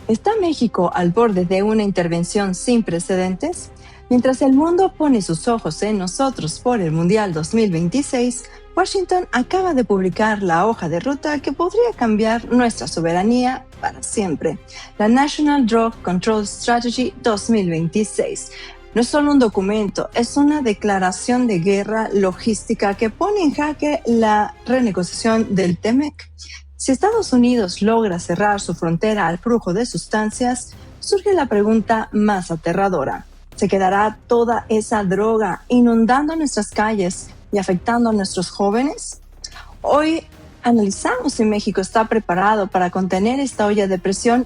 ¿Está México al borde de una intervención sin precedentes? Mientras el mundo pone sus ojos en nosotros por el Mundial 2026, Washington acaba de publicar la hoja de ruta que podría cambiar nuestra soberanía para siempre, la National Drug Control Strategy 2026. No es solo un documento, es una declaración de guerra logística que pone en jaque la renegociación del TEMEC. Si Estados Unidos logra cerrar su frontera al flujo de sustancias, surge la pregunta más aterradora. ¿Se quedará toda esa droga inundando nuestras calles y afectando a nuestros jóvenes? Hoy analizamos si México está preparado para contener esta olla de presión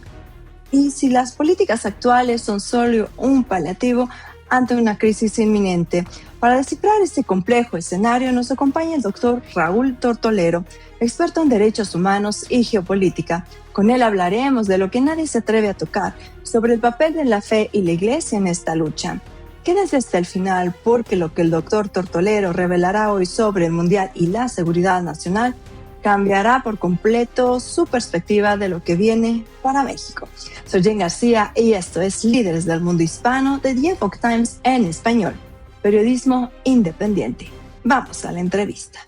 y si las políticas actuales son solo un paliativo ante una crisis inminente. Para descifrar este complejo escenario nos acompaña el doctor Raúl Tortolero, experto en derechos humanos y geopolítica. Con él hablaremos de lo que nadie se atreve a tocar, sobre el papel de la fe y la iglesia en esta lucha. Quédense hasta el final porque lo que el doctor Tortolero revelará hoy sobre el Mundial y la seguridad nacional cambiará por completo su perspectiva de lo que viene para México. Soy Jen García y esto es Líderes del Mundo Hispano de The Epoch Times en español. Periodismo independiente. Vamos a la entrevista.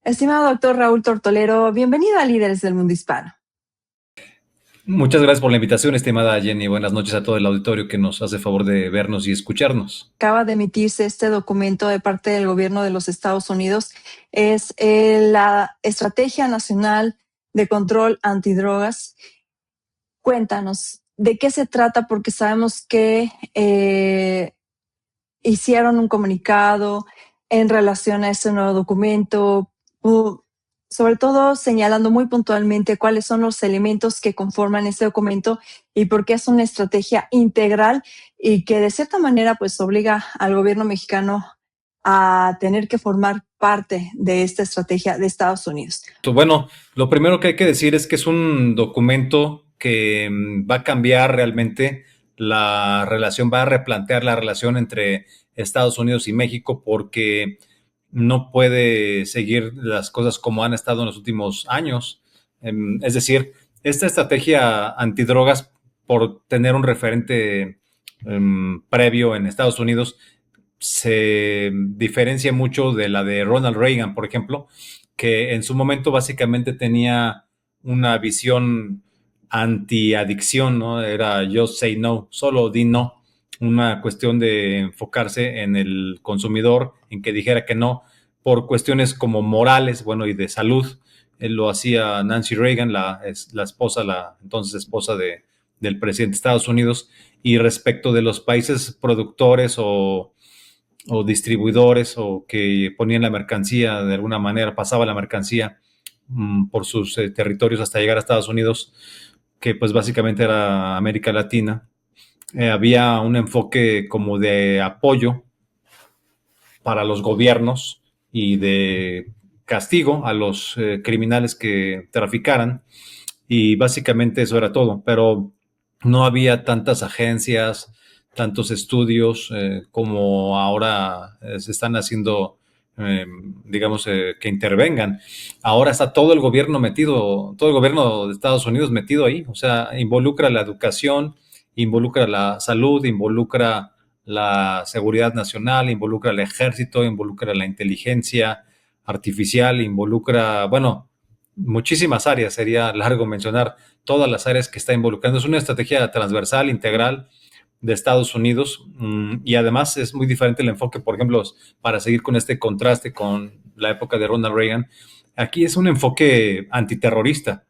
Estimado doctor Raúl Tortolero, bienvenido a Líderes del Mundo Hispano. Muchas gracias por la invitación, estimada Jenny. Buenas noches a todo el auditorio que nos hace favor de vernos y escucharnos. Acaba de emitirse este documento de parte del gobierno de los Estados Unidos. Es la Estrategia Nacional de Control Antidrogas. Cuéntanos, ¿de qué se trata? Porque sabemos que hicieron un comunicado en relación a este nuevo documento, sobre todo señalando muy puntualmente cuáles son los elementos que conforman este documento y por qué es una estrategia integral y que de cierta manera pues obliga al gobierno mexicano a tener que formar parte de esta estrategia de Estados Unidos. Bueno, lo primero que hay que decir es que es un documento que va a cambiar realmente la relación, va a replantear la relación entre Estados Unidos y México porque no puede seguir las cosas como han estado en los últimos años. Es decir, esta estrategia antidrogas, por tener un referente previo en Estados Unidos, se diferencia mucho de la de Ronald Reagan, por ejemplo, que en su momento básicamente tenía una visión anti-adicción, ¿no? Era just say no, solo di no, una cuestión de enfocarse en el consumidor, en que dijera que no, por cuestiones como morales, bueno, y de salud. Él lo hacía Nancy Reagan, la esposa, la entonces esposa del presidente de Estados Unidos, y respecto de los países productores o distribuidores o que ponían la mercancía de alguna manera, pasaba la mercancía por sus territorios hasta llegar a Estados Unidos, que pues básicamente era América Latina. Había un enfoque como de apoyo para los gobiernos y de castigo a los criminales que traficaran, y básicamente eso era todo, pero no había tantas agencias, tantos estudios como ahora se están haciendo, digamos, que intervengan. Ahora está todo el gobierno metido, todo el gobierno de Estados Unidos metido ahí, o sea, involucra la educación, involucra la salud, involucra la seguridad nacional, involucra el ejército, involucra la inteligencia artificial, involucra, bueno, muchísimas áreas, sería largo mencionar todas las áreas que está involucrando. Es una estrategia transversal, integral de Estados Unidos, y además es muy diferente el enfoque, por ejemplo, para seguir con este contraste con la época de Ronald Reagan. Aquí es un enfoque antiterrorista,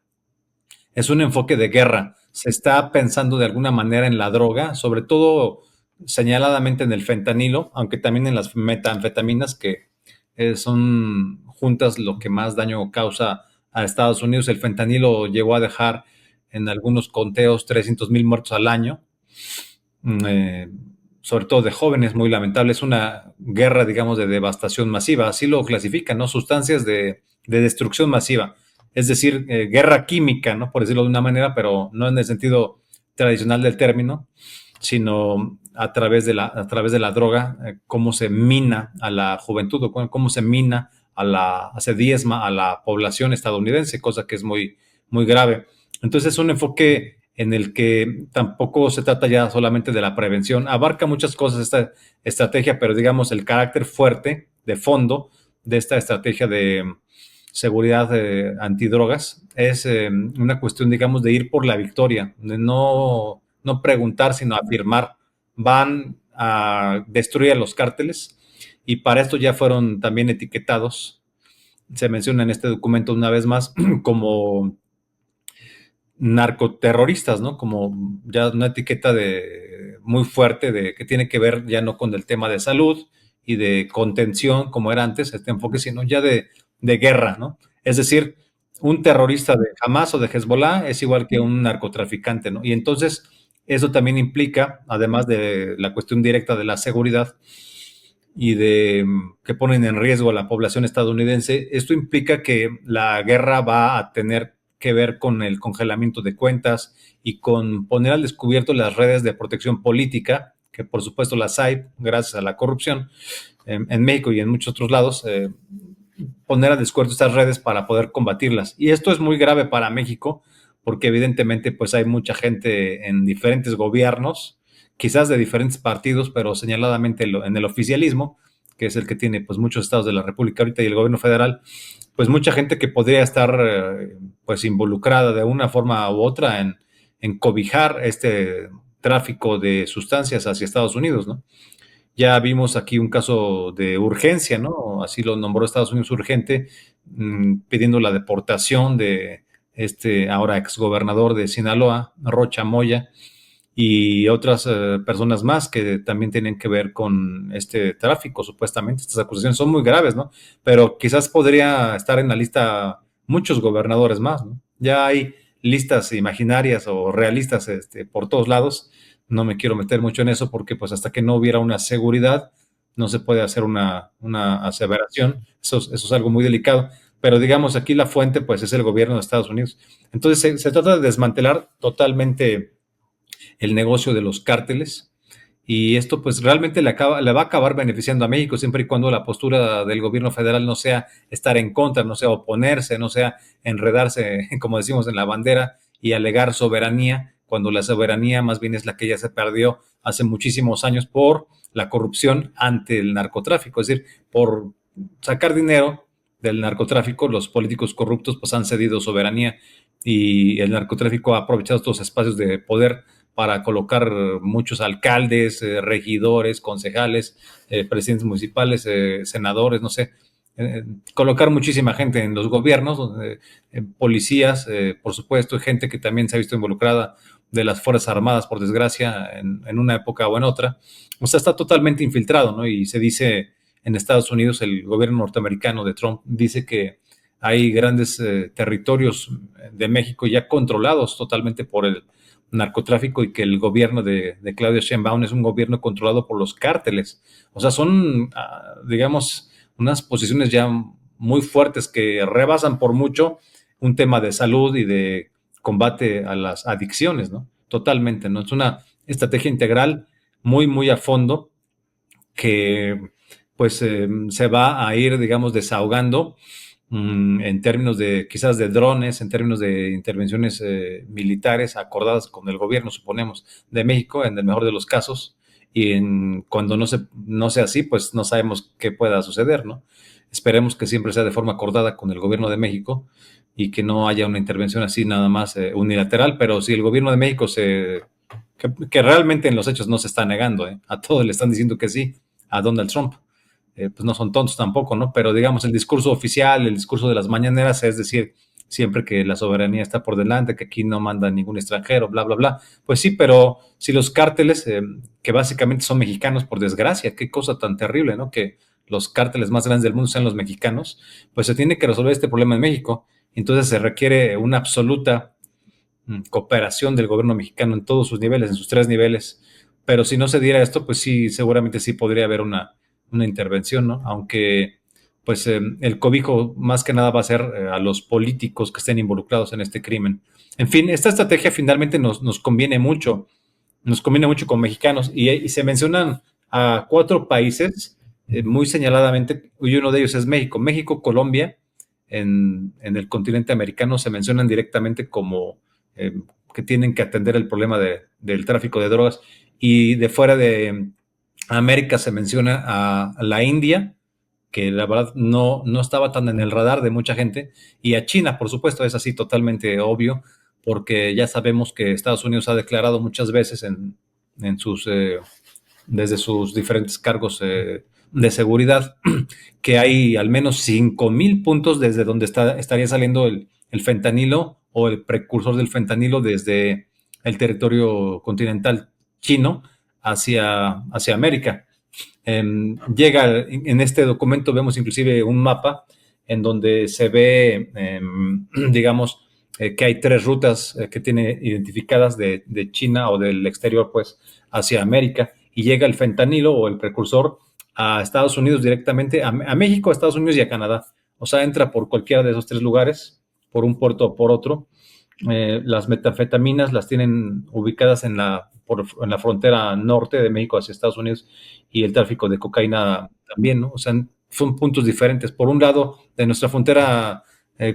es un enfoque de guerra. Se está pensando de alguna manera en la droga, sobre todo señaladamente en el fentanilo, aunque también en las metanfetaminas, que son juntas lo que más daño causa a Estados Unidos. El fentanilo llegó a dejar en algunos conteos 300,000 muertos al año, sobre todo de jóvenes, muy lamentable. Es una guerra, digamos, de devastación masiva, así lo clasifican, ¿no? Sustancias de destrucción masiva, es decir, guerra química, ¿no? Por decirlo de una manera, pero no en el sentido tradicional del término, sino a través de la droga, cómo se mina a la juventud, o cómo se mina se diezma a la población estadounidense, cosa que es muy, muy grave. Entonces es un enfoque en el que tampoco se trata ya solamente de la prevención, abarca muchas cosas esta estrategia, pero digamos el carácter fuerte de fondo de esta estrategia de seguridad antidrogas es una cuestión, digamos, de ir por la victoria, de no preguntar, sino afirmar. Van a destruir a los cárteles y para esto ya fueron también etiquetados. Se menciona en este documento una vez más como narcoterroristas, ¿no? Como ya una etiqueta de muy fuerte de que tiene que ver ya no con el tema de salud y de contención como era antes este enfoque, sino ya de guerra, ¿no? Es decir, un terrorista de Hamas o de Hezbollah es igual que un narcotraficante, ¿no? Y entonces eso también implica, además de la cuestión directa de la seguridad y de que ponen en riesgo a la población estadounidense, esto implica que la guerra va a tener que ver con el congelamiento de cuentas y con poner al descubierto las redes de protección política, que por supuesto las hay gracias a la corrupción en México y en muchos otros lados, poner al descubierto estas redes para poder combatirlas. Y esto es muy grave para México porque evidentemente pues hay mucha gente en diferentes gobiernos, quizás de diferentes partidos, pero señaladamente en el oficialismo, que es el que tiene pues muchos estados de la República ahorita y el gobierno federal, pues mucha gente que podría estar pues involucrada de una forma u otra en cobijar este tráfico de sustancias hacia Estados Unidos, ¿no? Ya vimos aquí un caso de urgencia, ¿no? Así lo nombró Estados Unidos urgente, pidiendo la deportación de este ahora exgobernador de Sinaloa, Rocha Moya, y otras personas más que también tienen que ver con este tráfico, supuestamente. Estas acusaciones son muy graves, ¿no? Pero quizás podría estar en la lista muchos gobernadores más, ¿no? Ya hay listas imaginarias o realistas por todos lados. No me quiero meter mucho en eso porque pues hasta que no hubiera una seguridad no se puede hacer una aseveración. Eso es algo muy delicado. Pero digamos, aquí la fuente pues es el gobierno de Estados Unidos. Entonces se trata de desmantelar totalmente el negocio de los cárteles y esto pues realmente le va a acabar beneficiando a México siempre y cuando la postura del gobierno federal no sea estar en contra, no sea oponerse, no sea enredarse, como decimos, en la bandera y alegar soberanía, cuando la soberanía más bien es la que ya se perdió hace muchísimos años por la corrupción ante el narcotráfico, es decir, por sacar dinero del narcotráfico, los políticos corruptos pues han cedido soberanía y el narcotráfico ha aprovechado estos espacios de poder para colocar muchos alcaldes, regidores, concejales, presidentes municipales, senadores, no sé, colocar muchísima gente en los gobiernos, policías, por supuesto, gente que también se ha visto involucrada de las Fuerzas Armadas, por desgracia, en una época o en otra. O sea, está totalmente infiltrado, ¿no? Y se dice en Estados Unidos, el gobierno norteamericano de Trump dice que hay grandes territorios de México ya controlados totalmente por el narcotráfico y que el gobierno de Claudia Sheinbaum es un gobierno controlado por los cárteles. O sea, son, digamos, unas posiciones ya muy fuertes que rebasan por mucho un tema de salud y de combate a las adicciones, ¿no? Totalmente, ¿no? Es una estrategia integral muy, muy a fondo que pues se va a ir, digamos, desahogando en términos de quizás de drones, en términos de intervenciones militares acordadas con el gobierno, suponemos, de México, en el mejor de los casos, y cuando no sea así, pues no sabemos qué pueda suceder, ¿no? Esperemos que siempre sea de forma acordada con el gobierno de México y que no haya una intervención así nada más unilateral, pero si el gobierno de México que realmente en los hechos no se está negando, a todos le están diciendo que sí a Donald Trump. Pues no son tontos tampoco, ¿no? Pero digamos, el discurso oficial, el discurso de las mañaneras, es decir, siempre que la soberanía está por delante, que aquí no manda ningún extranjero, bla, bla, bla. Pues sí, pero si los cárteles, que básicamente son mexicanos, por desgracia, qué cosa tan terrible, ¿no? Que los cárteles más grandes del mundo sean los mexicanos, pues se tiene que resolver este problema en México. Entonces se requiere una absoluta cooperación del gobierno mexicano en todos sus niveles, en sus tres niveles. Pero si no se diera esto, pues sí, seguramente sí podría haber una intervención, ¿no? Aunque pues el cobijo más que nada va a ser a los políticos que estén involucrados en este crimen. En fin, esta estrategia finalmente nos conviene mucho con mexicanos y se mencionan a 4 países muy señaladamente, y uno de ellos es México. México, Colombia, en el continente americano se mencionan directamente como que tienen que atender el problema del tráfico de drogas, y de fuera de América se menciona a la India, que la verdad no estaba tan en el radar de mucha gente, y a China, por supuesto, es así totalmente obvio, porque ya sabemos que Estados Unidos ha declarado muchas veces en sus, desde sus diferentes cargos de seguridad, que hay al menos 5,000 puntos desde donde estaría saliendo el fentanilo o el precursor del fentanilo desde el territorio continental chino hacia América. Llega en este documento, vemos inclusive un mapa en donde se ve, digamos, que hay 3 rutas que tiene identificadas de China o del exterior, pues, hacia América, y llega el fentanilo o el precursor a Estados Unidos directamente, a México, a Estados Unidos y a Canadá. O sea, entra por cualquiera de esos 3 lugares, por un puerto o por otro. Las metanfetaminas las tienen ubicadas en la frontera norte de México hacia Estados Unidos, y el tráfico de cocaína también, ¿no? O sea, son puntos diferentes. Por un lado, de nuestra frontera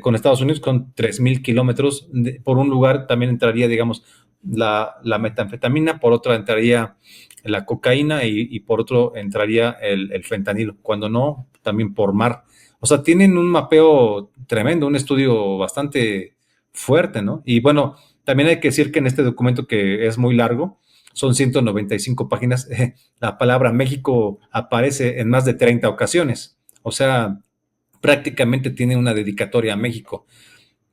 con Estados Unidos, con 3,000 kilómetros, por un lugar también entraría, digamos, la metanfetamina, por otro entraría la cocaína, y por otro entraría el fentanilo, cuando no, también por mar. O sea, tienen un mapeo tremendo, un estudio bastante fuerte, ¿no? Y bueno, también hay que decir que en este documento, que es muy largo, son 195 páginas, la palabra México aparece en más de 30 ocasiones. O sea, prácticamente tiene una dedicatoria a México.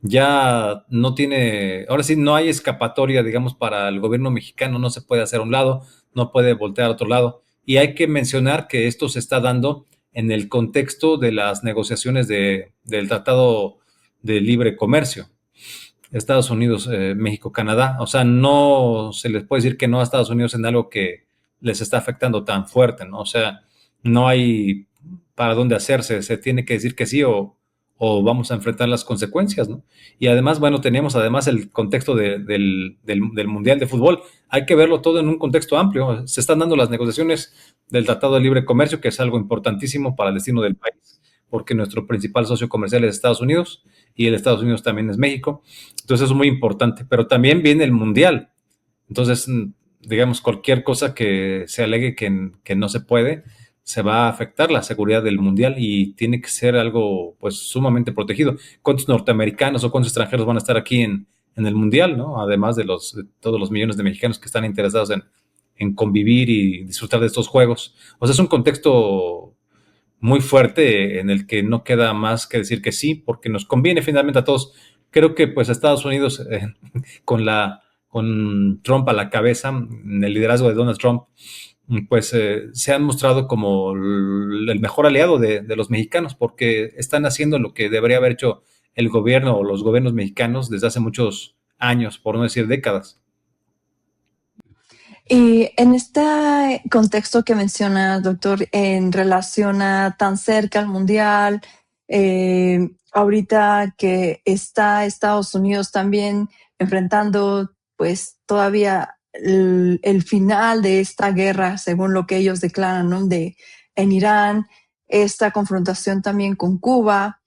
Ya no tiene, ahora sí, no hay escapatoria, digamos, para el gobierno mexicano, no se puede hacer a un lado, no puede voltear a otro lado. Y hay que mencionar que esto se está dando en el contexto de las negociaciones del Tratado de Libre Comercio. Estados Unidos, México, Canadá. O sea, no se les puede decir que no a Estados Unidos en algo que les está afectando tan fuerte, ¿no? O sea, no hay para dónde hacerse, se tiene que decir que sí, o vamos a enfrentar las consecuencias, ¿no? Y además, bueno, tenemos además el contexto del Mundial de Fútbol. Hay que verlo todo en un contexto amplio. Se están dando las negociaciones del Tratado de Libre Comercio, que es algo importantísimo para el destino del país, porque nuestro principal socio comercial es Estados Unidos, y el Estados Unidos también es México. Entonces es muy importante, pero también viene el Mundial. Entonces, digamos, cualquier cosa que se alegue que no se puede, se va a afectar la seguridad del Mundial, y tiene que ser algo, pues, sumamente protegido. ¿Cuántos norteamericanos o cuántos extranjeros van a estar aquí en el Mundial, ¿no? Además de todos los millones de mexicanos que están interesados en convivir y disfrutar de estos juegos. O sea, es un contexto muy fuerte en el que no queda más que decir que sí, porque nos conviene finalmente a todos. Creo que pues Estados Unidos, con Trump a la cabeza, en el liderazgo de Donald Trump, pues se han mostrado como el mejor aliado de los mexicanos, porque están haciendo lo que debería haber hecho el gobierno o los gobiernos mexicanos desde hace muchos años, por no decir décadas. Y en este contexto que menciona, doctor, en relación a tan cerca al Mundial, ahorita que está Estados Unidos también enfrentando, pues, todavía el final de esta guerra, según lo que ellos declaran, ¿no? En Irán, esta confrontación también con Cuba.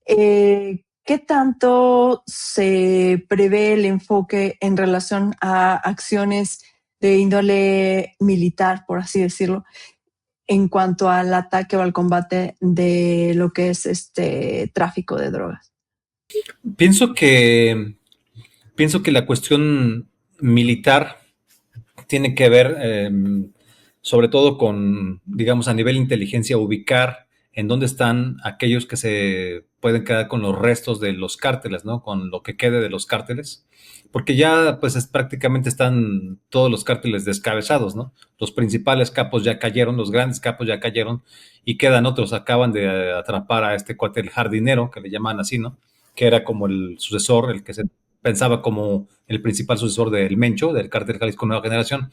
¿Qué tanto se prevé el enfoque en relación a acciones de índole militar, por así decirlo, en cuanto al ataque o al combate de lo que es este tráfico de drogas? Pienso que, pienso que la cuestión militar tiene que ver sobre todo con, digamos, a nivel inteligencia, ubicar en dónde están aquellos que se pueden quedar con los restos de los cárteles, ¿no? Con lo que quede de los cárteles, porque ya pues prácticamente están todos los cárteles descabezados, ¿no? Los principales capos ya cayeron, los grandes capos ya cayeron, y quedan otros. Acaban de atrapar a este cuate, el jardinero, que le llaman así, ¿no? Que era como el sucesor, el que se pensaba como el principal sucesor del Mencho, del cártel Jalisco Nueva Generación.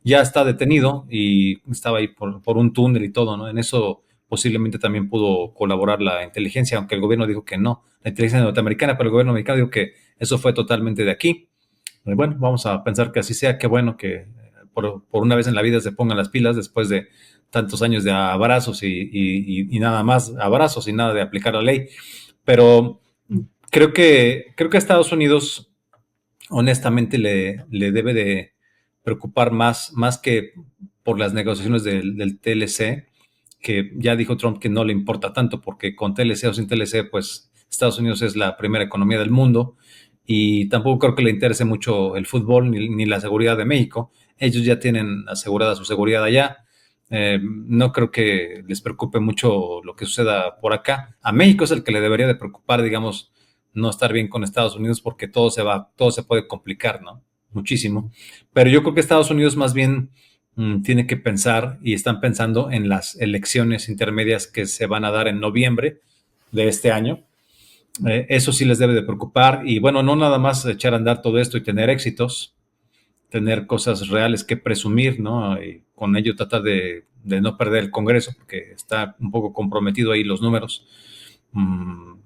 Ya está detenido y estaba ahí por un túnel y todo, ¿no? En eso posiblemente también pudo colaborar la inteligencia, aunque el gobierno dijo que no, la inteligencia norteamericana, pero el gobierno americano dijo que eso fue totalmente de aquí. Bueno, vamos a pensar que así sea, qué bueno que por una vez en la vida se pongan las pilas después de tantos años de abrazos y nada más abrazos y nada de aplicar la ley. Pero creo que a Estados Unidos honestamente le debe de preocupar más que por las negociaciones del TLC, que ya dijo Trump que no le importa tanto, porque con TLC o sin TLC, pues Estados Unidos es la primera economía del mundo y tampoco creo que le interese mucho el fútbol ni la seguridad de México. Ellos ya tienen asegurada su seguridad allá. No creo que les preocupe mucho lo que suceda por acá. A México es el que le debería de preocupar, digamos, no estar bien con Estados Unidos porque todo se puede complicar, ¿no? Muchísimo. Pero yo creo que Estados Unidos más bien tiene que pensar y están pensando en las elecciones intermedias que se van a dar en noviembre de este año. Eso sí les debe de preocupar y bueno, no nada más echar a andar todo esto y tener éxitos, tener cosas reales que presumir, ¿no? Y con ello tratar de no perder el Congreso porque está un poco comprometido ahí los números.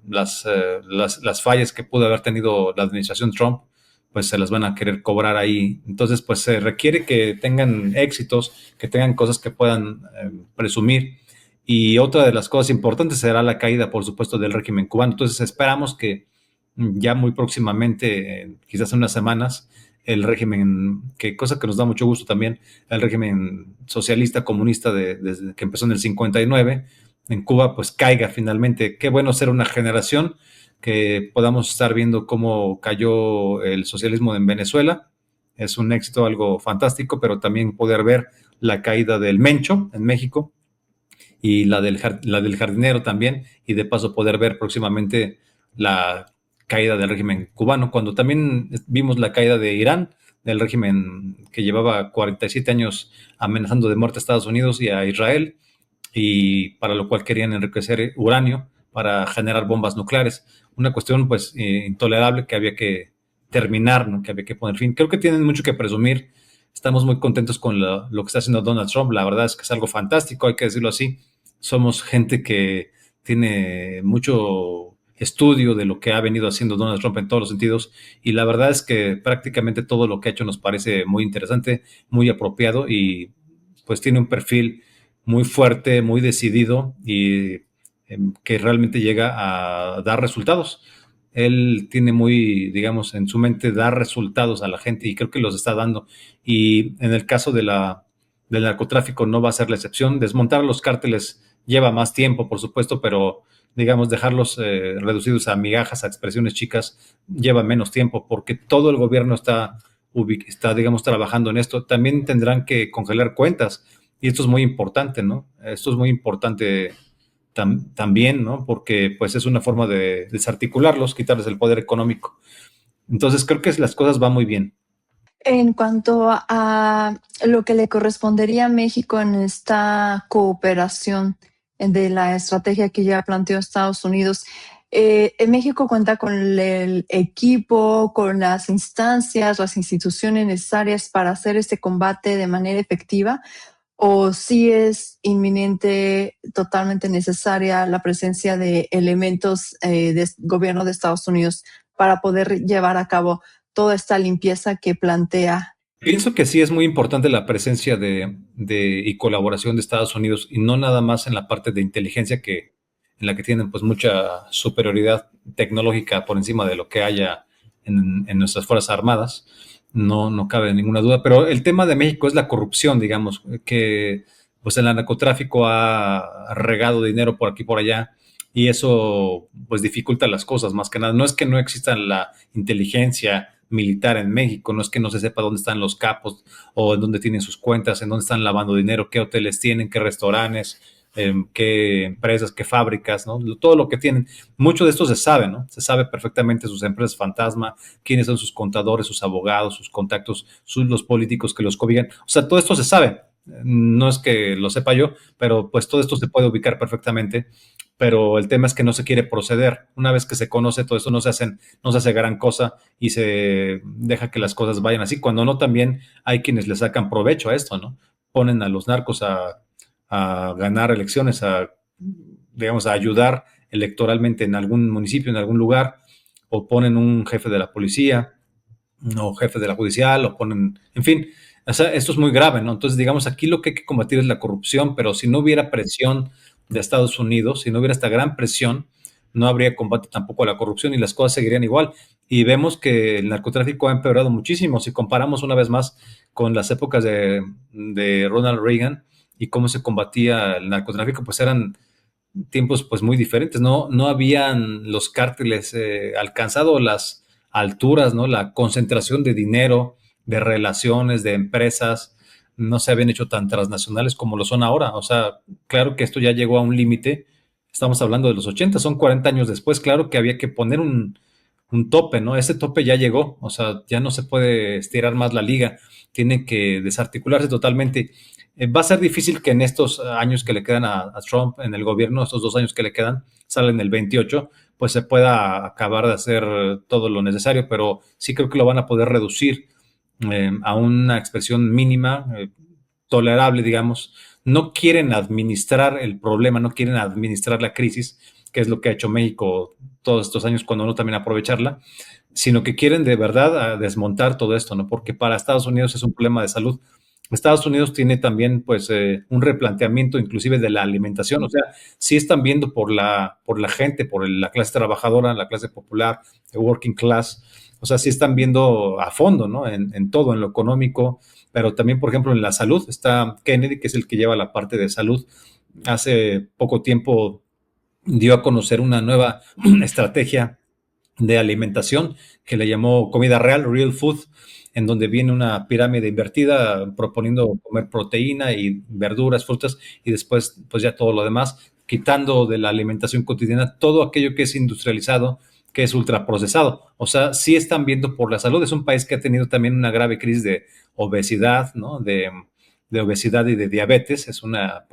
Las fallas que pudo haber tenido la administración Trump, pues se las van a querer cobrar ahí. Entonces, pues se requiere que tengan éxitos, que tengan cosas que puedan presumir. Y otra de las cosas importantes será la caída, por supuesto, del régimen cubano. Entonces, esperamos que ya muy próximamente, quizás en unas semanas, el régimen, que cosa que nos da mucho gusto también, el régimen socialista comunista desde que empezó en el 59 en Cuba, pues caiga finalmente. Qué bueno ser una generación que podamos estar viendo cómo cayó el socialismo en Venezuela. Es un éxito, algo fantástico, pero también poder ver la caída del Mencho en México y la del jardinero también, y de paso poder ver próximamente la caída del régimen cubano, cuando también vimos la caída de Irán, del régimen que llevaba 47 años amenazando de muerte a Estados Unidos y a Israel, y para lo cual querían enriquecer uranio para generar bombas nucleares. Una cuestión pues intolerable que había que terminar, ¿no? Que había que poner fin. Creo que tienen mucho que presumir. Estamos muy contentos con lo que está haciendo Donald Trump. La verdad es que es algo fantástico, hay que decirlo así. Somos gente que tiene mucho estudio de lo que ha venido haciendo Donald Trump en todos los sentidos y la verdad es que prácticamente todo lo que ha hecho nos parece muy interesante, muy apropiado y pues tiene un perfil muy fuerte, muy decidido y que realmente llega a dar resultados. Él tiene muy, digamos, en su mente dar resultados a la gente y creo que los está dando. Y en el caso del narcotráfico no va a ser la excepción. Desmontar los cárteles lleva más tiempo, por supuesto, pero digamos, dejarlos reducidos a migajas, a expresiones chicas, lleva menos tiempo porque todo el gobierno está, digamos, trabajando en esto. También tendrán que congelar cuentas y esto es muy importante, ¿no? Esto es muy importante también, ¿no? Porque pues es una forma de desarticularlos, quitarles el poder económico. Entonces creo que las cosas van muy bien. En cuanto a lo que le correspondería a México en esta cooperación de la estrategia que ya planteó Estados Unidos, en México cuenta con el equipo, con las instancias, las instituciones necesarias para hacer este combate de manera efectiva, o si es inminente, totalmente necesaria la presencia de elementos del gobierno de Estados Unidos para poder llevar a cabo toda esta limpieza que plantea. Pienso que sí es muy importante la presencia y colaboración de Estados Unidos y no nada más en la parte de inteligencia en la que tienen pues mucha superioridad tecnológica por encima de lo que haya en nuestras Fuerzas Armadas. No cabe ninguna duda, pero el tema de México es la corrupción, digamos, que pues el narcotráfico ha regado dinero por aquí y por allá y eso pues dificulta las cosas más que nada. No es que no exista la inteligencia militar en México, no es que no se sepa dónde están los capos o en dónde tienen sus cuentas, en dónde están lavando dinero, qué hoteles tienen, qué restaurantes, qué empresas, qué fábricas, ¿no? Todo lo que tienen. Mucho de esto se sabe, ¿no? Se sabe perfectamente sus empresas fantasma, quiénes son sus contadores, sus abogados, sus contactos, los políticos que los cobijan. O sea, todo esto se sabe. No es que lo sepa yo, pero pues todo esto se puede ubicar perfectamente. Pero el tema es que no se quiere proceder. Una vez que se conoce todo esto, no se hace gran cosa y se deja que las cosas vayan así. Cuando no, también hay quienes le sacan provecho a esto, ¿no? Ponen a los narcos a ganar elecciones, digamos, a ayudar electoralmente en algún municipio, en algún lugar, o ponen un jefe de la policía, o jefe de la judicial, o ponen, en fin, O sea, esto es muy grave, ¿no? Entonces, digamos, aquí lo que hay que combatir es la corrupción, pero si no hubiera presión de Estados Unidos, si no hubiera esta gran presión, no habría combate tampoco a la corrupción y las cosas seguirían igual. Y vemos que el narcotráfico ha empeorado muchísimo. Si comparamos una vez más con las épocas de Ronald Reagan y cómo se combatía el narcotráfico, pues eran tiempos pues muy diferentes, no habían los cárteles alcanzado las alturas, ¿no? La concentración de dinero, de relaciones, de empresas, no se habían hecho tan transnacionales como lo son ahora. O sea, claro que esto ya llegó a un límite. Estamos hablando de los 80, son 40 años después. Claro que había que poner un tope, ¿no? Ese tope ya llegó. O sea, ya no se puede estirar más la liga. Tiene que desarticularse totalmente. Va a ser difícil que en estos años que le quedan a Trump en el gobierno, estos 2 años que le quedan, salen el 28, pues se pueda acabar de hacer todo lo necesario, pero sí creo que lo van a poder reducir a una expresión mínima, tolerable, digamos. No quieren administrar el problema, no quieren administrar la crisis, que es lo que ha hecho México todos estos años cuando no también aprovecharla, sino que quieren de verdad desmontar todo esto, ¿no? Porque para Estados Unidos es un problema de salud. Estados Unidos tiene también pues un replanteamiento inclusive de la alimentación, o sea, sí están viendo por la gente, por la clase trabajadora, la clase popular, el working class, o sea, sí están viendo a fondo, ¿no? En todo, en lo económico, pero también, por ejemplo, en la salud. Está Kennedy, que es el que lleva la parte de salud. Hace poco tiempo dio a conocer una nueva estrategia de alimentación que le llamó comida real, real food, en donde viene una pirámide invertida proponiendo comer proteína y verduras, frutas y después pues ya todo lo demás, quitando de la alimentación cotidiana todo aquello que es industrializado, que es ultraprocesado. O sea, sí están viendo por la salud. Es un país que ha tenido también una grave crisis de obesidad, ¿no? De obesidad y de diabetes. Es una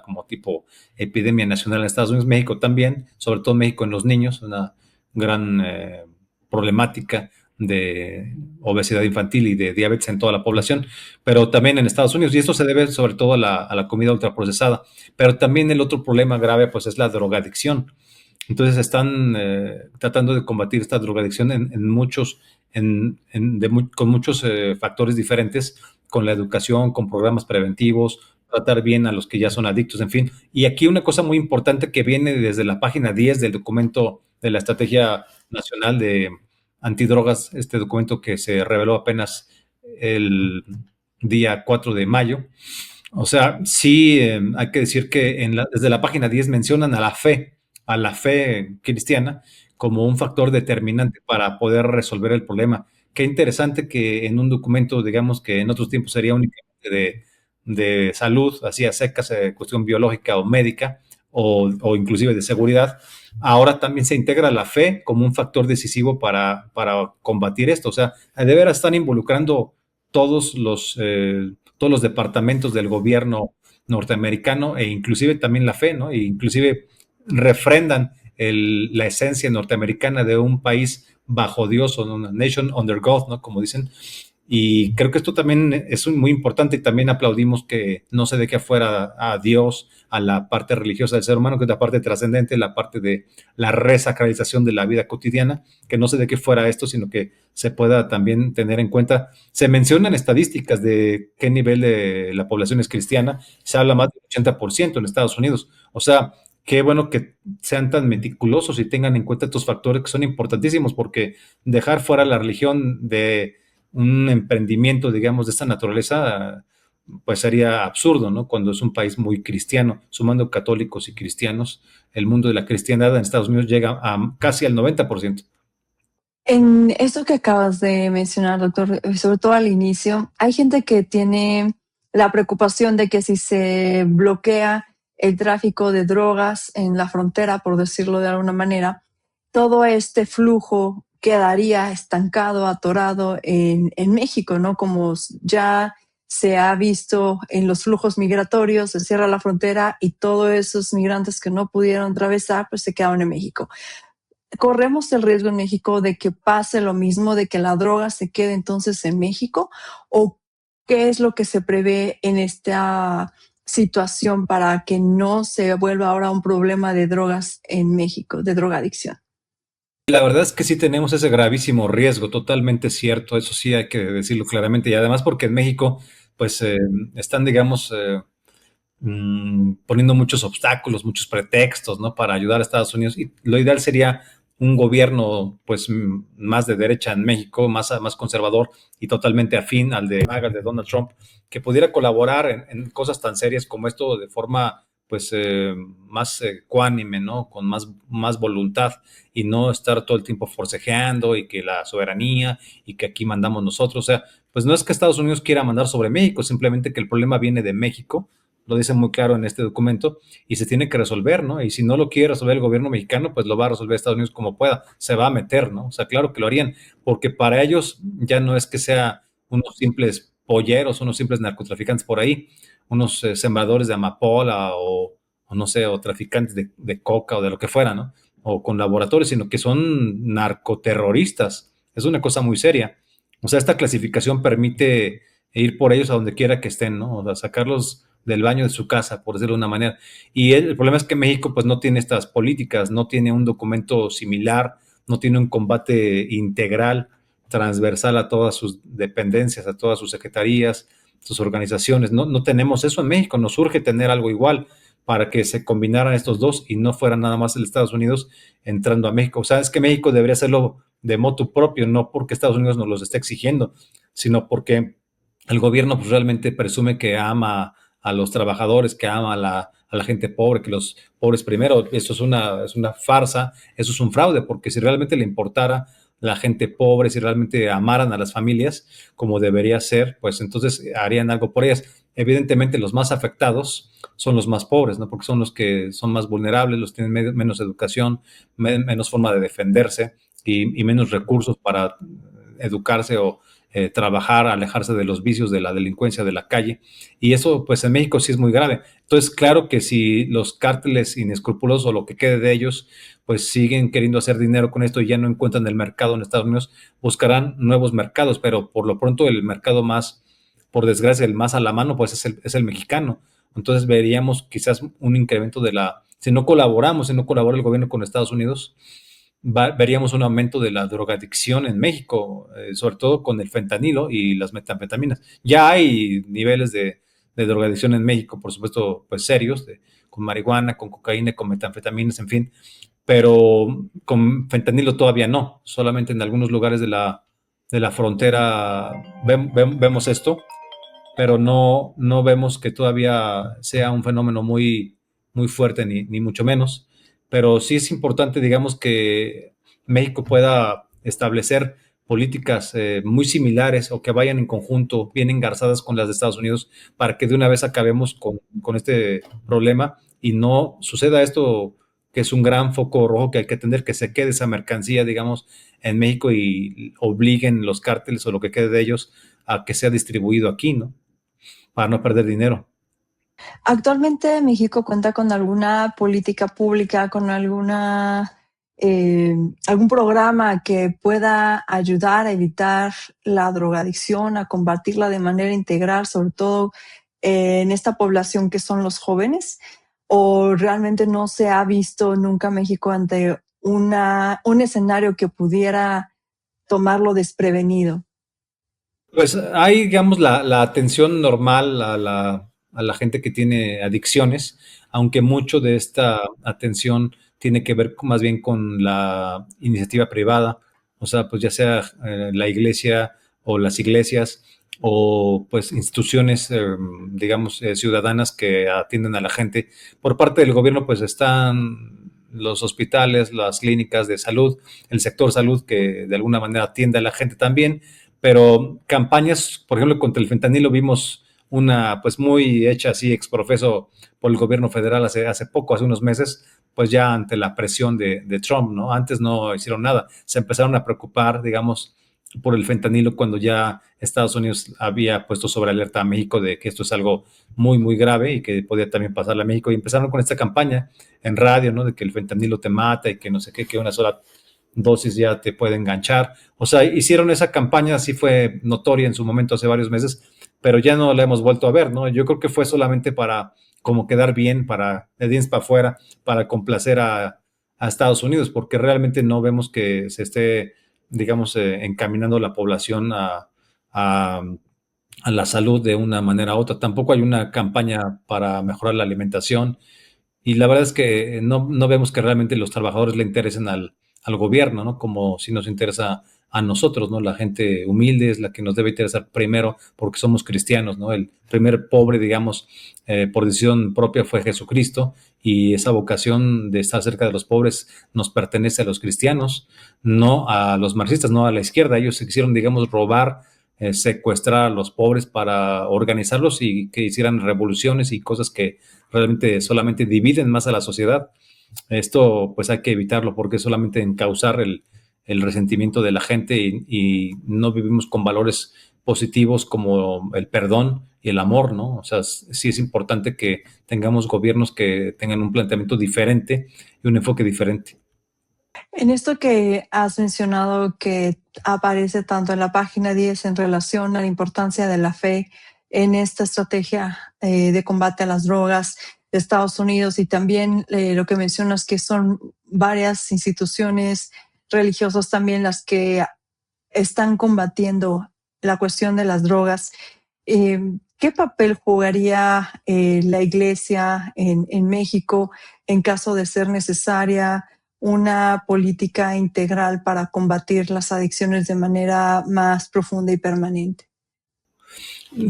como tipo epidemia nacional en Estados Unidos. México también, sobre todo México en los niños, una gran problemática de obesidad infantil y de diabetes en toda la población, pero también en Estados Unidos, y esto se debe sobre todo a la comida ultraprocesada, pero también el otro problema grave pues es la drogadicción. Entonces están tratando de combatir esta drogadicción en muchos, con muchos factores diferentes, con la educación, con programas preventivos, tratar bien a los que ya son adictos, en fin. Y aquí una cosa muy importante que viene desde la página 10 del documento de la Estrategia Nacional de Antidrogas, este documento que se reveló apenas el día 4 de mayo. O sea, sí, hay que decir que desde la página 10 mencionan a la fe cristiana, como un factor determinante para poder resolver el problema. Qué interesante que en un documento, digamos que en otros tiempos sería únicamente de salud, así a secas, cuestión biológica o médica, o inclusive de seguridad, ahora también se integra la fe como un factor decisivo para combatir esto. O sea, de veras están involucrando todos los departamentos del gobierno norteamericano e inclusive también la fe, ¿no? E inclusive refrendan la esencia norteamericana de un país bajo Dios o una nation under God, ¿no? Como dicen. Y creo que esto también es muy importante y también aplaudimos que no se deje afuera a Dios, a la parte religiosa del ser humano, que es la parte trascendente, la parte de la resacralización de la vida cotidiana, que no se deje fuera esto, sino que se pueda también tener en cuenta. Se mencionan estadísticas de qué nivel de la población es cristiana, se habla más del 80% en Estados Unidos. O sea, qué bueno que sean tan meticulosos y tengan en cuenta estos factores que son importantísimos, porque dejar fuera la religión de un emprendimiento, digamos, de esta naturaleza, pues sería absurdo, ¿no? Cuando es un país muy cristiano, sumando católicos y cristianos, el mundo de la cristiandad en Estados Unidos llega a casi al 90%. En esto que acabas de mencionar, doctor, sobre todo al inicio, hay gente que tiene la preocupación de que si se bloquea el tráfico de drogas en la frontera, por decirlo de alguna manera, todo este flujo quedaría estancado, atorado en México, ¿no? Como ya se ha visto en los flujos migratorios, se cierra la frontera y todos esos migrantes que no pudieron atravesar, pues se quedaron en México. ¿Corremos el riesgo en México de que pase lo mismo, de que la droga se quede entonces en México? ¿O qué es lo que se prevé en esta situación para que no se vuelva ahora un problema de drogas en México, de drogadicción? La verdad es que sí tenemos ese gravísimo riesgo, totalmente cierto, eso sí hay que decirlo claramente, y además porque en México pues están, digamos, poniendo muchos obstáculos, muchos pretextos, ¿no? Para ayudar a Estados Unidos. Y lo ideal sería un gobierno, pues, más de derecha en México, más conservador y totalmente afín al de Donald Trump, que pudiera colaborar en cosas tan serias como esto de forma, pues, más cuánime, ¿no? Con más voluntad y no estar todo el tiempo forcejeando y que la soberanía y que aquí mandamos nosotros. O sea, pues no es que Estados Unidos quiera mandar sobre México, simplemente que el problema viene de México, lo dice muy claro en este documento, y se tiene que resolver, ¿no? Y si no lo quiere resolver el gobierno mexicano, pues lo va a resolver Estados Unidos como pueda, se va a meter, ¿no? O sea, claro que lo harían, porque para ellos ya no es que sea unos simples polleros, unos simples narcotraficantes por ahí, unos sembradores de amapola o no sé, o traficantes de coca o de lo que fuera, ¿no? O con laboratorios, sino que son narcoterroristas. Es una cosa muy seria. O sea, esta clasificación permite ir por ellos a donde quiera que estén, ¿no? O sea, sacarlos del baño de su casa, por decirlo de una manera. Y el problema es que México pues no tiene estas políticas, no tiene un documento similar, no tiene un combate integral, transversal a todas sus dependencias, a todas sus secretarías, sus organizaciones. No tenemos eso en México, nos urge tener algo igual para que se combinaran estos dos y no fuera nada más el Estados Unidos entrando a México. O sea, es que México debería hacerlo de motu propio, no porque Estados Unidos nos los esté exigiendo, sino porque el gobierno pues, realmente presume que ama a los trabajadores, que ama a la gente pobre, que los pobres primero. Eso es una farsa, eso es un fraude, porque si realmente le importara la gente pobre, si realmente amaran a las familias como debería ser, pues entonces harían algo por ellas. Evidentemente los más afectados son los más pobres, ¿no? Porque son los que son más vulnerables, los tienen menos educación, menos forma de defenderse y menos recursos para educarse o trabajar, alejarse de los vicios, de la delincuencia, de la calle. Y eso, pues en México sí es muy grave. Entonces, claro que si los cárteles inescrupulosos o lo que quede de ellos, pues siguen queriendo hacer dinero con esto y ya no encuentran el mercado en Estados Unidos, buscarán nuevos mercados, pero por lo pronto el mercado más, por desgracia, el más a la mano, pues es el mexicano. Entonces veríamos quizás un incremento si no colaboramos, si no colabora el gobierno con Estados Unidos, veríamos un aumento de la drogadicción en México, sobre todo con el fentanilo y las metanfetaminas. Ya hay niveles de drogadicción en México, por supuesto, pues serios, con marihuana, con cocaína, con metanfetaminas, en fin, pero con fentanilo todavía no, solamente en algunos lugares de la frontera vemos esto, pero no vemos que todavía sea un fenómeno muy, muy fuerte, ni mucho menos. Pero sí es importante, digamos, que México pueda establecer políticas muy similares o que vayan en conjunto, bien engarzadas con las de Estados Unidos, para que de una vez acabemos con este problema y no suceda esto que es un gran foco rojo que hay que atender, que se quede esa mercancía, digamos, en México y obliguen los cárteles o lo que quede de ellos a que sea distribuido aquí, ¿no? Para no perder dinero. Actualmente México cuenta con alguna política pública, con algún programa que pueda ayudar a evitar la drogadicción, a combatirla de manera integral, sobre todo en esta población que son los jóvenes, o realmente no se ha visto nunca México ante un escenario que pudiera tomarlo desprevenido. Pues hay, digamos, la atención normal a la gente que tiene adicciones, aunque mucho de esta atención tiene que ver más bien con la iniciativa privada, o sea, pues ya sea la iglesia o las iglesias o pues instituciones, digamos, ciudadanas que atienden a la gente. Por parte del gobierno, pues están los hospitales, las clínicas de salud, el sector salud que de alguna manera atiende a la gente también, pero campañas, por ejemplo, contra el fentanilo vimos una pues muy hecha así exprofeso por el gobierno federal hace poco, hace unos meses, pues ya ante la presión de Trump, ¿no? Antes no hicieron nada, se empezaron a preocupar, digamos, por el fentanilo cuando ya Estados Unidos había puesto sobre alerta a México de que esto es algo muy, muy grave y que podía también pasarle a México y empezaron con esta campaña en radio, ¿no? De que el fentanilo te mata y que no sé qué, que una sola dosis ya te puede enganchar. O sea, hicieron esa campaña, sí fue notoria en su momento hace varios meses, pero ya no la hemos vuelto a ver, ¿no? Yo creo que fue solamente para como quedar bien, para de dientes para afuera, para complacer a Estados Unidos, porque realmente no vemos que se esté, digamos, encaminando la población a a la salud de una manera u otra. Tampoco hay una campaña para mejorar la alimentación y la verdad es que no vemos que realmente los trabajadores le interesen al gobierno, ¿no? Como si nos interesa a nosotros, ¿no? La gente humilde es la que nos debe interesar primero porque somos cristianos, ¿no? El primer pobre, digamos, por decisión propia fue Jesucristo y esa vocación de estar cerca de los pobres nos pertenece a los cristianos, no a los marxistas, no a la izquierda. Ellos se quisieron, digamos, robar, secuestrar a los pobres para organizarlos y que hicieran revoluciones y cosas que realmente solamente dividen más a la sociedad. Esto pues hay que evitarlo porque es solamente encauzar el resentimiento de la gente y no vivimos con valores positivos como el perdón y el amor, ¿no? O sea, sí es importante que tengamos gobiernos que tengan un planteamiento diferente y un enfoque diferente. En esto que has mencionado que aparece tanto en la página 10 en relación a la importancia de la fe en esta estrategia de combate a las drogas de Estados Unidos y también lo que mencionas que son varias instituciones religiosas también las que están combatiendo la cuestión de las drogas. ¿Qué papel jugaría la Iglesia en México en caso de ser necesaria una política integral para combatir las adicciones de manera más profunda y permanente?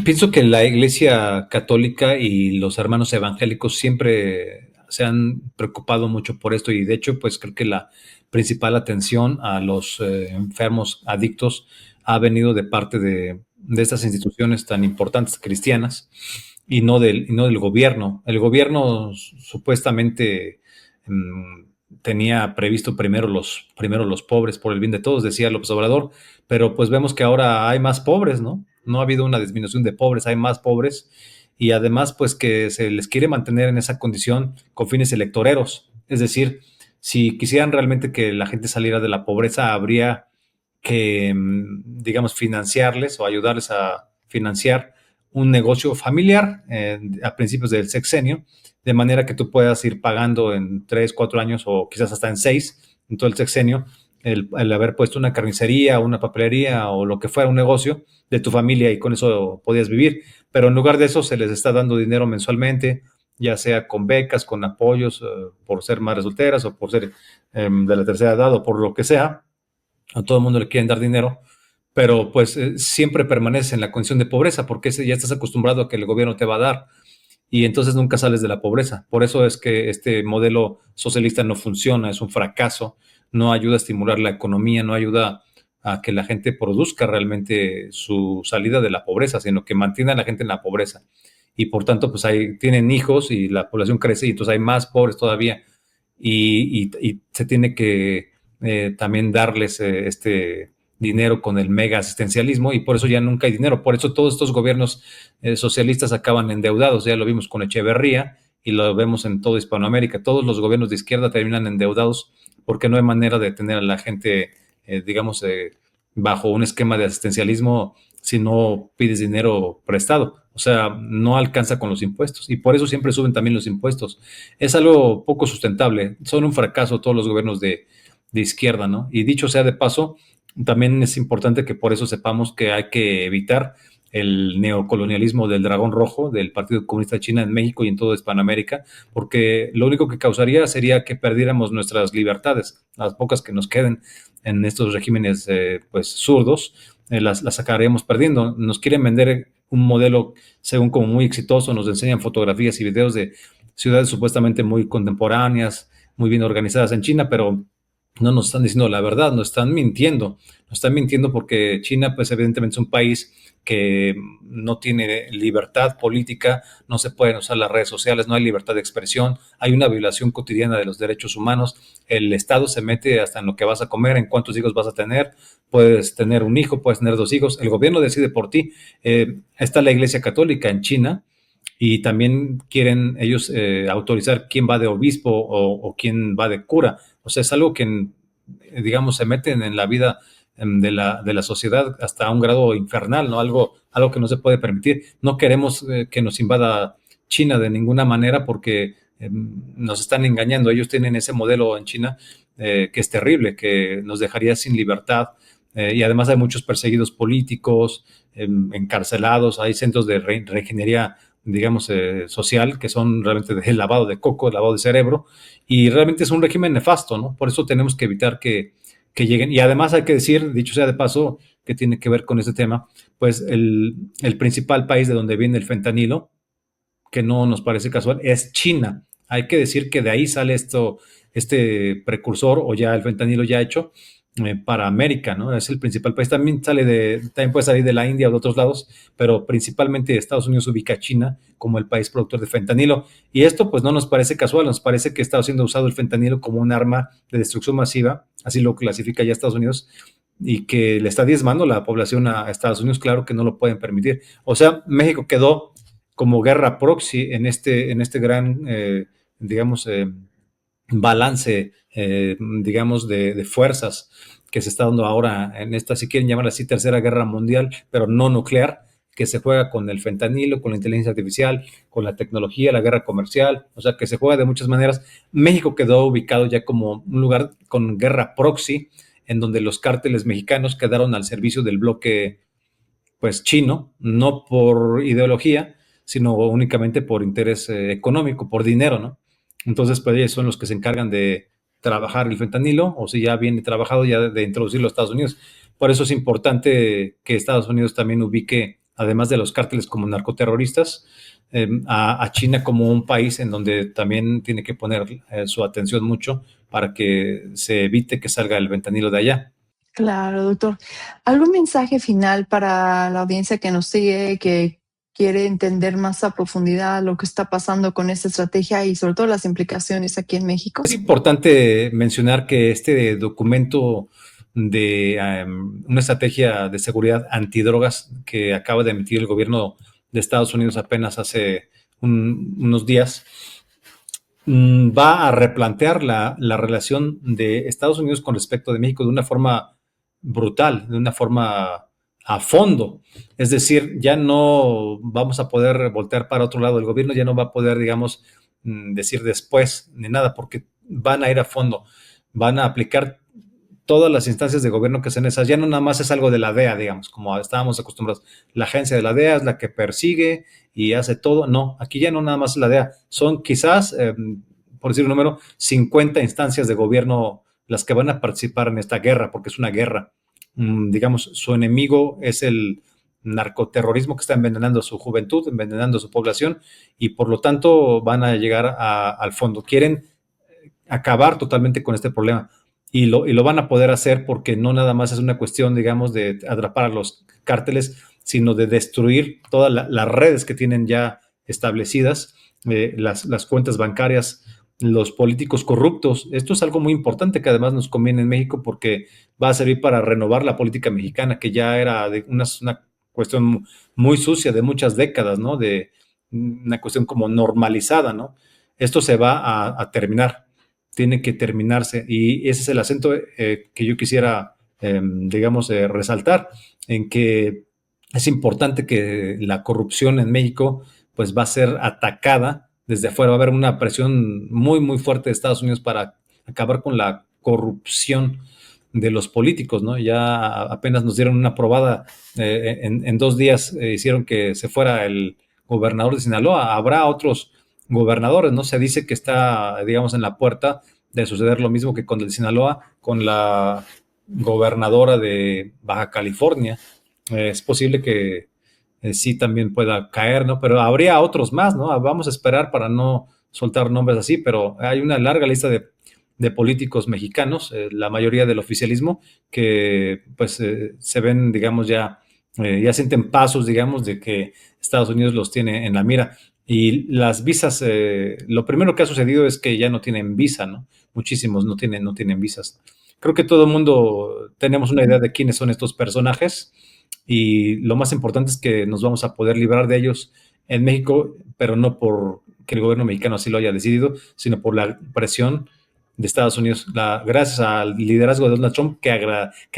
Pienso que la Iglesia Católica y los hermanos evangélicos siempre se han preocupado mucho por esto y de hecho pues creo que la principal atención a los enfermos adictos ha venido de parte de estas instituciones tan importantes cristianas y no del gobierno. El gobierno supuestamente tenía previsto primero los pobres por el bien de todos, decía López Obrador, pero pues vemos que ahora hay más pobres, ¿no? No ha habido una disminución de pobres, hay más pobres y además pues que se les quiere mantener en esa condición con fines electoreros. Es decir, si quisieran realmente que la gente saliera de la pobreza, habría que, digamos, financiarles o ayudarles a financiar un negocio familiar a principios del sexenio, de manera que tú puedas ir pagando en 3, 4 años o quizás hasta en 6, en todo el sexenio, el haber puesto una carnicería, una papelería o lo que fuera, un negocio de tu familia y con eso podías vivir. Pero en lugar de eso se les está dando dinero mensualmente, ya sea con becas, con apoyos por ser madres solteras o por ser de la tercera edad o por lo que sea. A todo el mundo le quieren dar dinero, pero pues siempre permanece en la condición de pobreza porque ya estás acostumbrado a que el gobierno te va a dar y entonces nunca sales de la pobreza. Por eso es que este modelo socialista no funciona, es un fracaso, no ayuda a estimular la economía, no ayuda a que la gente produzca realmente su salida de la pobreza, sino que mantiene a la gente en la pobreza. Y por tanto, pues ahí tienen hijos y la población crece y entonces hay más pobres todavía y se tiene que también darles este dinero con el mega asistencialismo y por eso ya nunca hay dinero. Por eso todos estos gobiernos socialistas acaban endeudados. Ya lo vimos con Echeverría y lo vemos en toda Hispanoamérica. Todos los gobiernos de izquierda terminan endeudados porque no hay manera de tener a la gente, digamos, bajo un esquema de asistencialismo si no pides dinero prestado. O sea, no alcanza con los impuestos y por eso siempre suben también los impuestos. Es algo poco sustentable. Son un fracaso todos los gobiernos de izquierda, ¿no? Y dicho sea de paso, también es importante que por eso sepamos que hay que evitar el neocolonialismo del dragón rojo del Partido Comunista de China en México y en toda Hispanoamérica, porque lo único que causaría sería que perdiéramos nuestras libertades, las pocas que nos queden en estos regímenes pues zurdos, las acabaríamos perdiendo. Nos quieren vender un modelo según como muy exitoso, nos enseñan fotografías y videos de ciudades supuestamente muy contemporáneas, muy bien organizadas en China, pero no nos están diciendo la verdad, nos están mintiendo porque China, pues evidentemente es un país que no tiene libertad política, no se pueden usar las redes sociales, no hay libertad de expresión, hay una violación cotidiana de los derechos humanos, el Estado se mete hasta en lo que vas a comer, en cuántos hijos vas a tener, puedes tener un hijo, puedes tener 2 hijos, el gobierno decide por ti. Está la Iglesia Católica en China, y también quieren ellos autorizar quién va de obispo o quién va de cura. O sea, es algo que, digamos, se meten en la vida de la sociedad hasta un grado infernal, ¿no? Algo que no se puede permitir. No queremos que nos invada China de ninguna manera porque nos están engañando. Ellos tienen ese modelo en China que es terrible, que nos dejaría sin libertad, y además hay muchos perseguidos políticos, encarcelados, hay centros de reingeniería, digamos, social, que son realmente de lavado de coco, lavado de cerebro, y realmente es un régimen nefasto, ¿no? Por eso tenemos que evitar que lleguen. Y además hay que decir, dicho sea de paso, que tiene que ver con este tema, pues el principal país de donde viene el fentanilo, que no nos parece casual, es China. Hay que decir que de ahí sale este precursor o ya el fentanilo ya hecho para América, ¿no? Es el principal país. También puede salir de la India o de otros lados, pero principalmente Estados Unidos ubica a China como el país productor de fentanilo. Y esto pues no nos parece casual, nos parece que está siendo usado el fentanilo como un arma de destrucción masiva, así lo clasifica ya Estados Unidos, y que le está diezmando la población a Estados Unidos, claro que no lo pueden permitir. O sea, México quedó como guerra proxy en este gran, digamos, balance, digamos, de fuerzas que se está dando ahora en esta, si quieren llamarla así, tercera guerra mundial, pero no nuclear, que se juega con el fentanilo, con la inteligencia artificial, con la tecnología, la guerra comercial, o sea, que se juega de muchas maneras. México quedó ubicado ya como un lugar con guerra proxy, en donde los cárteles mexicanos quedaron al servicio del bloque pues chino, no por ideología, sino únicamente por interés económico, por dinero, ¿no? Entonces, pues ellos son los que se encargan de trabajar el fentanilo, o si ya viene trabajado, ya de introducirlo a Estados Unidos. Por eso es importante que Estados Unidos también ubique, además de los cárteles como narcoterroristas, a China como un país en donde también tiene que poner su atención mucho para que se evite que salga el fentanilo de allá. Claro, doctor. ¿Algún mensaje final para la audiencia que nos sigue, que quiere entender más a profundidad lo que está pasando con esta estrategia y sobre todo las implicaciones aquí en Es México? importante mencionar que este documento de una estrategia de seguridad antidrogas que acaba de emitir el gobierno de Estados Unidos apenas hace unos días, va a replantear la relación de Estados Unidos con respecto de México de una forma brutal, de una forma a fondo. Es decir, ya no vamos a poder voltear para otro lado. El gobierno ya no va a poder, digamos, decir después ni nada, porque van a ir a fondo, van a aplicar todas las instancias de gobierno que sean esas. Ya no nada más es algo de la DEA, digamos, como estábamos acostumbrados. La agencia de la DEA es la que persigue y hace todo. No, aquí ya no nada más es la DEA. Son quizás, por decir un número, 50 instancias de gobierno las que van a participar en esta guerra, porque es una guerra. Digamos, su enemigo es el narcoterrorismo que está envenenando a su juventud, envenenando a su población, y por lo tanto van a llegar al fondo. Quieren acabar totalmente con este problema. Y lo van a poder hacer porque no nada más es una cuestión, digamos, de atrapar a los cárteles, sino de destruir todas las redes que tienen ya establecidas, las cuentas bancarias, los políticos corruptos. Esto es algo muy importante que además nos conviene en México porque va a servir para renovar la política mexicana, que ya era de una cuestión muy sucia de muchas décadas, ¿no? De una cuestión como normalizada, ¿no? Esto se va a terminar, tiene que terminarse. Y ese es el acento que yo quisiera, digamos, resaltar, en que es importante que la corrupción en México pues va a ser atacada desde afuera, va a haber una presión muy, muy fuerte de Estados Unidos para acabar con la corrupción de los políticos, ¿no? Ya apenas nos dieron una probada, en 2 días hicieron que se fuera el gobernador de Sinaloa, habrá otros gobernadores, ¿no? Se dice que está, digamos, en la puerta de suceder lo mismo que con el Sinaloa, con la gobernadora de Baja California. Es posible que sí también pueda caer, ¿no? Pero habría otros más, ¿no? Vamos a esperar para no soltar nombres así, pero hay una larga lista de políticos mexicanos, la mayoría del oficialismo, que pues se ven, digamos, ya sienten pasos, digamos, de que Estados Unidos los tiene en la mira. Y las visas, lo primero que ha sucedido es que ya no tienen visa, ¿no? Muchísimos no tienen visas. Creo que todo el mundo tenemos una idea de quiénes son estos personajes y lo más importante es que nos vamos a poder librar de ellos en México, pero no por que el gobierno mexicano así lo haya decidido, sino por la presión de Estados Unidos, gracias al liderazgo de Donald Trump, que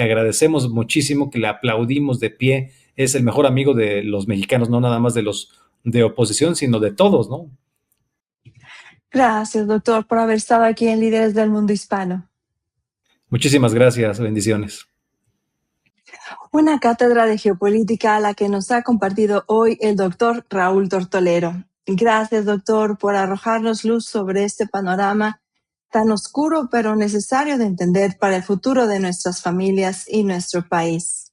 agradecemos muchísimo, que le aplaudimos de pie, es el mejor amigo de los mexicanos, no nada más de los de oposición, sino de todos, ¿no? Gracias, doctor, por haber estado aquí en Líderes del Mundo Hispano. Muchísimas gracias, bendiciones. Una cátedra de geopolítica a la que nos ha compartido hoy el doctor Raúl Tortolero. Gracias, doctor, por arrojarnos luz sobre este panorama tan oscuro pero necesario de entender para el futuro de nuestras familias y nuestro país.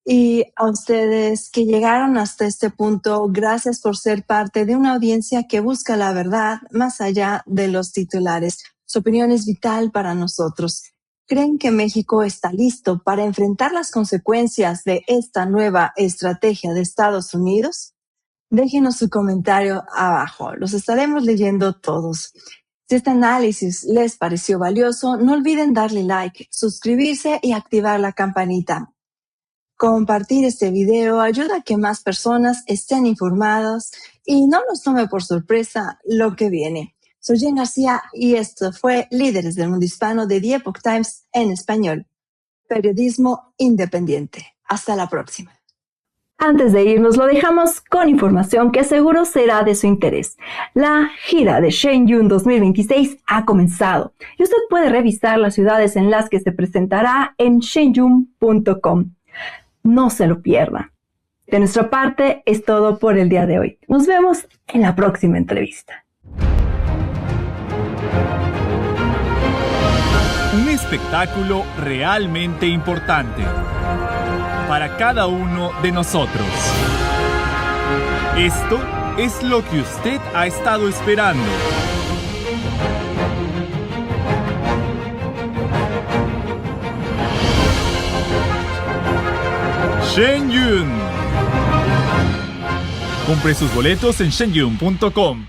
Y a ustedes que llegaron hasta este punto, gracias por ser parte de una audiencia que busca la verdad más allá de los titulares. Su opinión es vital para nosotros. ¿Creen que México está listo para enfrentar las consecuencias de esta nueva estrategia de Estados Unidos? Déjenos su comentario abajo, los estaremos leyendo todos. Si este análisis les pareció valioso, no olviden darle like, suscribirse y activar la campanita. Compartir este video ayuda a que más personas estén informadas y no nos tome por sorpresa lo que viene. Soy Jen García y esto fue Líderes del Mundo Hispano de The Epoch Times en español. Periodismo independiente. Hasta la próxima. Antes de irnos, lo dejamos con información que seguro será de su interés. La gira de Shenyun 2026 ha comenzado y usted puede revisar las ciudades en las que se presentará en shenyun.com. No se lo pierda. De nuestra parte es todo por el día de hoy. Nos vemos en la próxima entrevista. Un espectáculo realmente importante para cada uno de nosotros. Esto es lo que usted ha estado esperando. Shenyun. Compre sus boletos en shenyun.com.